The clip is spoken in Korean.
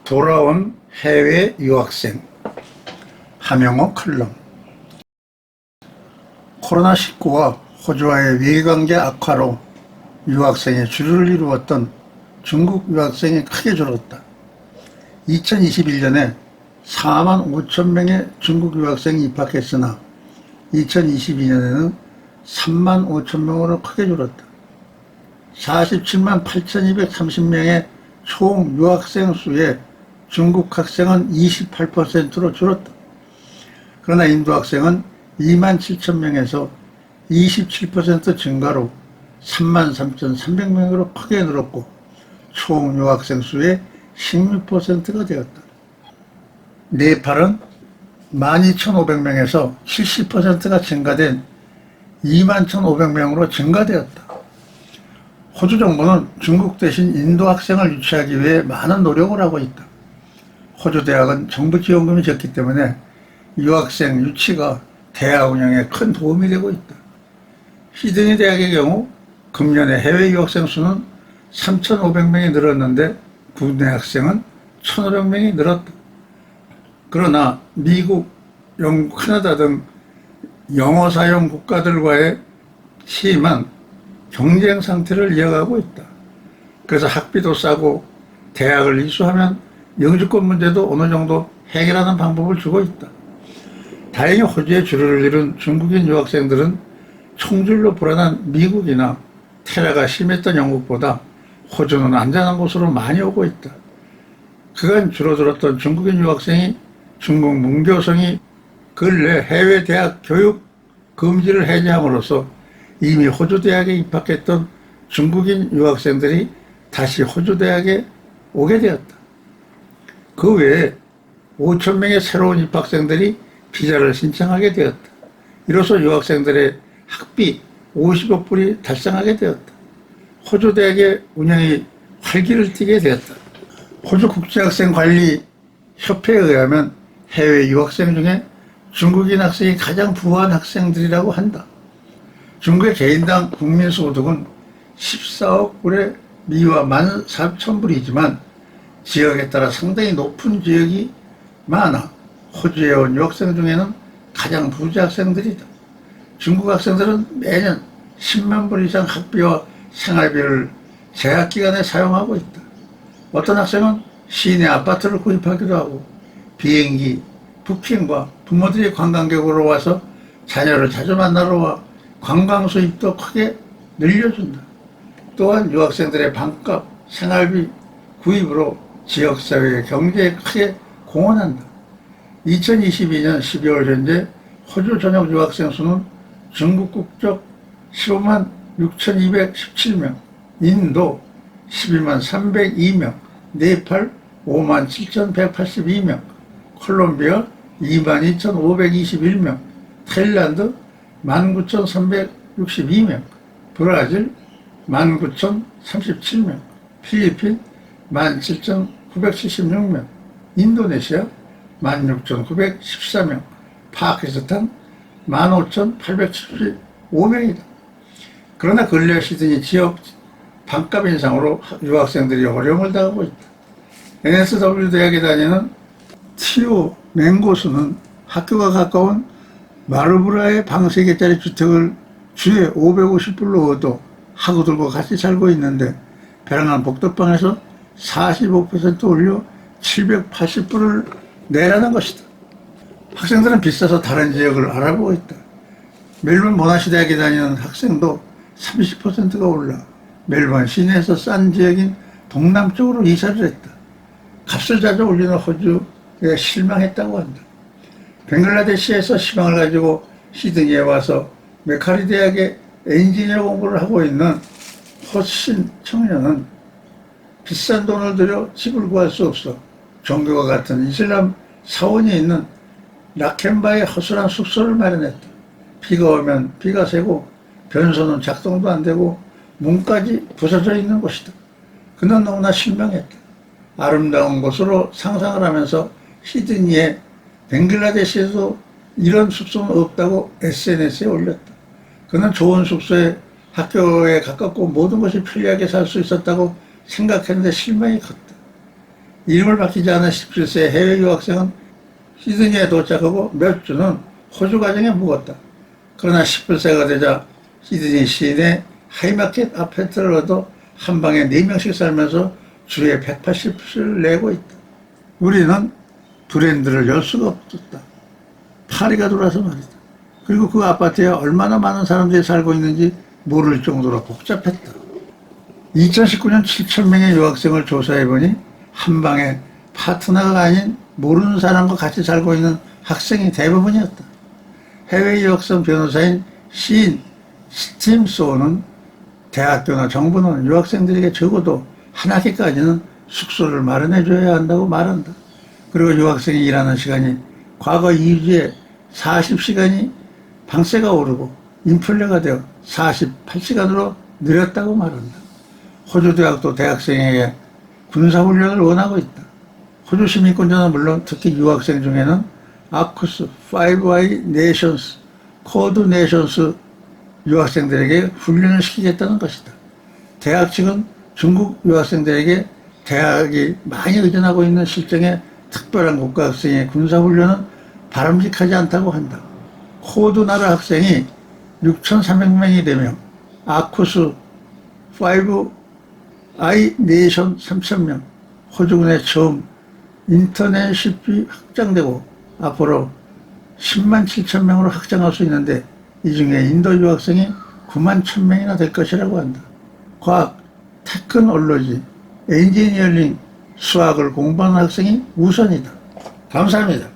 돌아온 해외 유학생 하명호 칼럼. 코로나19와 호주와의 외교관계 악화로 유학생의 주류를 이루었던 중국 유학생이 크게 줄었다. 2021년에 4만 5천 명의 중국 유학생이 입학했으나 2022년에는 3만 5천 명으로 크게 줄었다. 47만 8,230명의 총 유학생 수의 중국 학생은 28%로 줄었다. 그러나 인도 학생은 2만 7천 명에서 27% 증가로 3만 3,300명으로 크게 늘었고 총 유학생 수의 16%가 되었다. 네팔은 12,500명에서 70%가 증가된 21,500명으로 증가되었다. 호주 정부는 중국 대신 인도 학생을 유치하기 위해 많은 노력을 하고 있다. 호주 대학은 정부 지원금이 적기 때문에 유학생 유치가 대학 운영에 큰 도움이 되고 있다. 시드니 대학의 경우 금년에 해외 유학생 수는 3,500명이 늘었는데 국내 학생은 1,500명이 늘었다. 그러나 미국, 영국, 캐나다 등 영어 사용 국가들과의 심한 경쟁 상태를 이어가고 있다. 그래서 학비도 싸고 대학을 이수하면 영주권 문제도 어느 정도 해결하는 방법을 주고 있다. 다행히 호주의 주류를 이룬 중국인 유학생들은 총질로 불안한 미국이나 테러가 심했던 영국보다 호주는 안전한 곳으로 많이 오고 있다. 그간 줄어들었던 중국인 유학생이 중국 문교성이 근래 해외 대학 교육 금지를 해제함으로써 이미 호주 대학에 입학했던 중국인 유학생들이 다시 호주 대학에 오게 되었다. 그 외에 5천 명의 새로운 입학생들이 비자를 신청하게 되었다. 이로써 유학생들의 학비 50억 불이 달성하게 되었다. 호주 대학의 운영이 활기를 띠게 되었다. 호주 국제학생관리협회에 의하면 해외 유학생 중에 중국인 학생이 가장 부유한 학생들이라고 한다. 중국의 개인당 국민소득은 14억 불의 미화 14,000불이지만 지역에 따라 상당히 높은 지역이 많아 호주에 온 유학생 중에는 가장 부자 학생들이다. 중국 학생들은 매년 10만 불 이상 학비와 생활비를 재학기간에 사용하고 있다. 어떤 학생은 시내 아파트를 구입하기도 하고 비행기, 부킹과 부모들이 관광객으로 와서 자녀를 자주 만나러 와 관광 수입도 크게 늘려준다. 또한 유학생들의 방값, 생활비 구입으로 지역사회의 경제에 크게 공헌한다. 2022년 12월 현재 호주 전역 유학생 수는 중국 국적 15만 6,217명, 인도 12만 302명, 네팔 5만 7,182명, 콜롬비아 2만 2,521명, 타일란드 19,362명, 브라질 19,037명, 필리핀 17,976명, 인도네시아 16,914명, 파키스탄 15,875명이다. 그러나 근래 시드니 지역 반값 인상으로 유학생들이 어려움을 당하고 있다. NSW 대학에 다니는 티오 맹고수는 학교가 가까운 마르브라의 방 3개짜리 주택을 주에 550불로 얻어 학우들과 같이 살고 있는데 베란한 복도방에서 45% 올려 780불을 내라는 것이다. 학생들은 비싸서 다른 지역을 알아보고 있다. 멜번 모나시 대학에 다니는 학생도 30%가 올라 멜번 시내에서 싼 지역인 동남쪽으로 이사를 했다. 값을 자주 올리는 호주에 실망했다고 한다. 벵글라데시에서 희망을 가지고 시드니에 와서 메카리 대학에 엔지니어 공부를 하고 있는 호신 청년은 비싼 돈을 들여 집을 구할 수 없어 종교와 같은 이슬람 사원이 있는 라켄바의 허술한 숙소를 마련했다. 비가 오면 비가 새고 변소는 작동도 안 되고 문까지 부서져 있는 곳이다. 그는 너무나 실망했다. 아름다운 곳으로 상상을 하면서 시드니에 벵글라데시에서 이런 숙소는 없다고 SNS에 올렸다. 그는 좋은 숙소에 학교에 가깝고 모든 것이 편리하게 살 수 있었다고 생각했는데 실망이 컸다. 이름을 바뀌지 않은 17세 해외 유학생은 시드니에 도착하고 몇 주는 호주 가정에 묵었다. 그러나 18세가 되자 시드니 시내 하이마켓 아파트를 얻어 한 방에 4명씩 살면서 주에 180불을 내고 있다. 우리는 브랜드를 열 수가 없었다. 파리가 돌아서 말이다. 그리고 그 아파트에 얼마나 많은 사람들이 살고 있는지 모를 정도로 복잡했다. 2019년 7,000명의 유학생을 조사해보니 한 방에 파트너가 아닌 모르는 사람과 같이 살고 있는 학생이 대부분이었다. 해외 유학생 변호사인 시인 스팀소는 대학교나 정부는 유학생들에게 적어도 한 학기까지는 숙소를 마련해줘야 한다고 말한다. 그리고 유학생이 일하는 시간이 과거 2주에 40시간이 방세가 오르고 인플레가 되어 48시간으로 늘었다고 말한다. 호주 대학도 대학생에게 군사훈련을 원하고 있다. 호주 시민권자는 물론 특히 유학생 중에는 아쿠스, 5I 네이션스, 코드 네이션스 유학생들에게 훈련을 시키겠다는 것이다. 대학 측은 중국 유학생들에게 대학이 많이 의존하고 있는 실정에 특별한 국가학생의 군사훈련은 바람직하지 않다고 한다. 코드 나라 학생이 6,300명이 되며 아쿠스 5I 네이션 3,000명, 호주군에 처음 인터넷십이 확장되고 앞으로 10만 7천 명으로 확장할 수 있는데 이 중에 인도 유학생이 9만 1,000명이나 될 것이라고 한다. 과학, 테크놀로지, 엔지니어링, 수학을 공부하는 학생이 우선이다. 감사합니다.